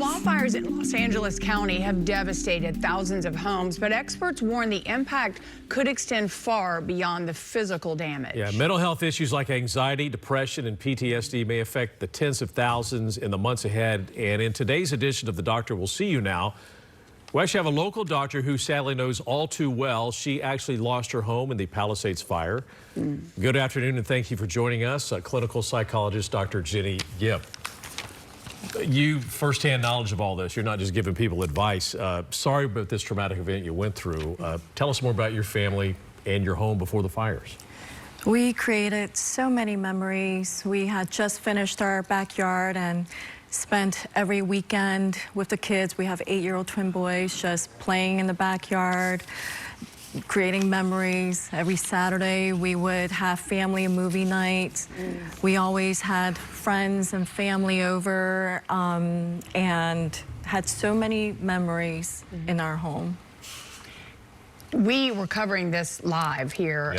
wildfires in Los Angeles County have devastated thousands of homes, but experts warn the impact could extend far beyond the physical damage. Yeah, mental health issues like anxiety, depression, and PTSD may affect the tens of thousands in the months ahead. And in today's edition of The Doctor Will See You Now, we actually have a local doctor who sadly knows all too well. She actually lost her home in the Palisades fire. Good afternoon, and thank you for joining us. Clinical psychologist Dr. Jenny Gipp. You firsthand knowledge of all this. You're not just giving people advice. Sorry about this traumatic event you went through. Tell us more about your family and your home before the fires. We created so many memories. We had just finished our backyard and spent every weekend with the kids. We have 8-year-old twin boys just playing in the backyard, creating memories. Every Saturday we would have family and movie nights. We always had friends and family over and had so many memories in our home. We were covering this live here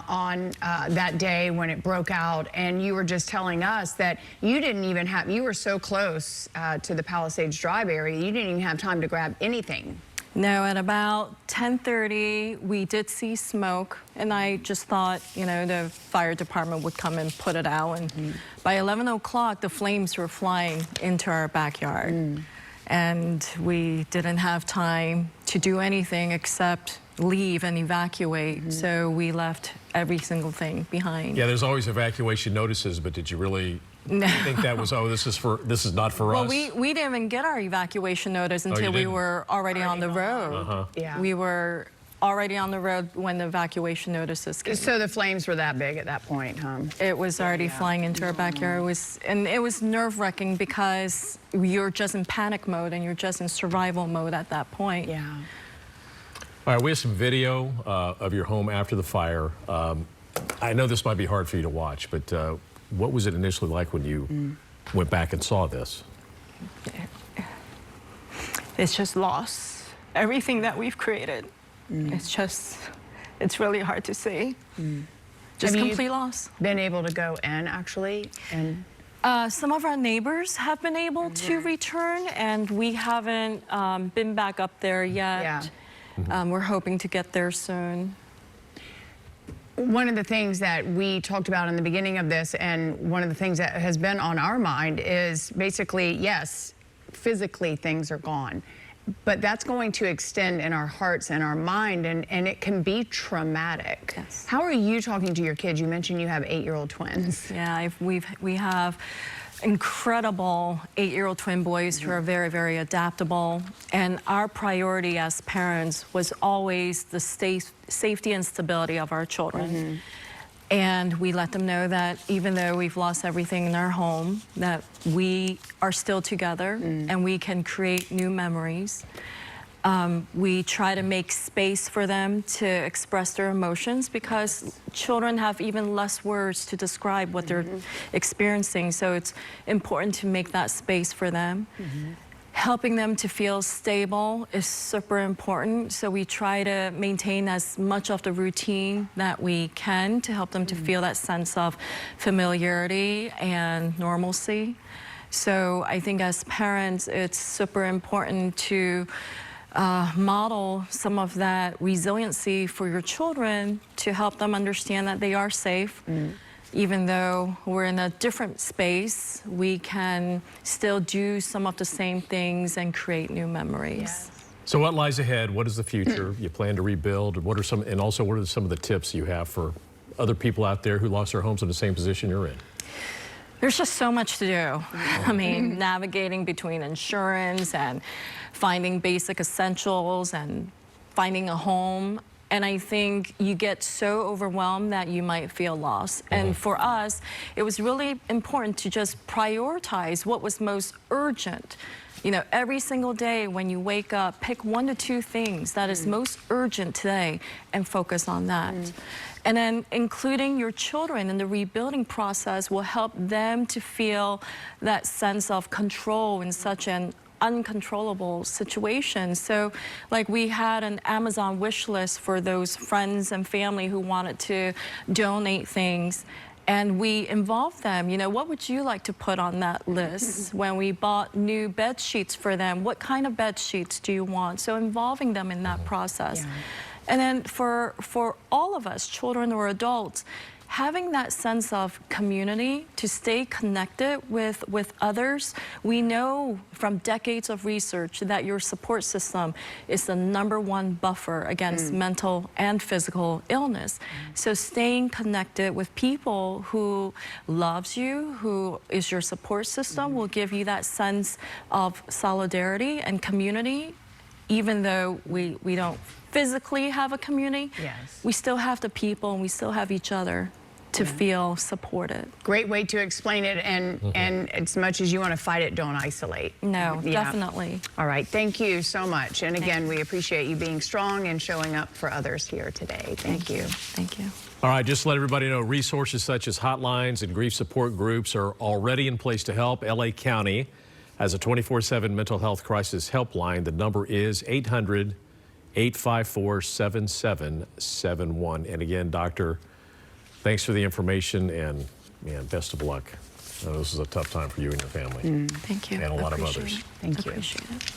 on that day when it broke out, and you were just telling us that you didn't even have, you were so close to the Palisades Drive area, you didn't even have time to grab anything. No, at about 10:30, we did see smoke, and I just thought, you know, the fire department would come and put it out. And by 11 o'clock, the flames were flying into our backyard. And we didn't have time to do anything except leave and evacuate. So we left every single thing behind. Yeah, there's always evacuation notices, but did you really think that was, oh, this is not for us? Well, we didn't even get our evacuation notice until we were already on the road. Yeah. We were already on the road when the evacuation notices came. So the flames were that big at that point, huh? It was already flying into our backyard. It was nerve-wracking because you're just in panic mode and you're just in survival mode at that point. Yeah. All right, we have some video of your home after the fire. I know this might be hard for you to watch, but what was it initially like when you went back and saw this? It's just loss. Everything that we've created. It's really hard to say. Just complete loss. Been able to go in actually? And some of our neighbors have been able to return, and we haven't been back up there yet. We're hoping to get there soon. One of the things that we talked about in the beginning of this, and one of the things that has been on our mind is basically, yes, physically things are gone, but that's going to extend in our hearts and our mind, and it can be traumatic. Yes. How are you talking to your kids? You mentioned you have 8-year-old twins. Yeah, we have incredible 8-year-old twin boys who are very, very adaptable. And our priority as parents was always the safety and stability of our children. And we let them know that even though we've lost everything in our home, that we are still together and we can create new memories. We try to make space for them to express their emotions because children have even less words to describe what they're experiencing. So it's important to make that space for them. Helping them to feel stable is super important. So we try to maintain as much of the routine that we can to help them to feel that sense of familiarity and normalcy. So I think as parents, it's super important to model some of that resiliency for your children to help them understand that they are safe. Even though we're in a different space, we can still do some of the same things and create new memories. So what lies ahead? What is the future? You plan to rebuild? What are some of the tips you have for other people out there who lost their homes in the same position you're in? There's just so much to do. I mean, navigating between insurance and finding basic essentials and finding a home. And I think you get so overwhelmed that you might feel lost. And for us, it was really important to just prioritize what was most urgent. You know, every single day when you wake up, pick 1 to 2 things that is most urgent today and focus on that. And then including your children in the rebuilding process will help them to feel that sense of control in such an uncontrollable situation. So like we had an Amazon wish list for those friends and family who wanted to donate things. And we involve them. You know, what would you like to put on that list? When we bought new bed sheets for them, what kind of bed sheets do you want? So involving them in that process. Yeah. And then for all of us, children or adults, having that sense of community to stay connected with others. We know from decades of research that your support system is the #1 buffer against mental and physical illness. So staying connected with people who loves you, who is your support system, will give you that sense of solidarity and community. Even though we don't physically have a community, Yes. we still have the people and we still have each other to feel supported. Great way to explain it, and as much as you want to fight it, don't isolate. No, Yeah. definitely. All right, thank you so much. And again, we appreciate you being strong and showing up for others here today. Thank you. Thank you. All right, just to let everybody know, resources such as hotlines and grief support groups are already in place to help. LA County has a 24/7 mental health crisis helpline. The number is 800-854-7771. And again, Doctor, thanks for the information, and man, best of luck. I know this is a tough time for you and your family. Thank you. And a lot of Appreciate others. it. Thank you. Appreciate it.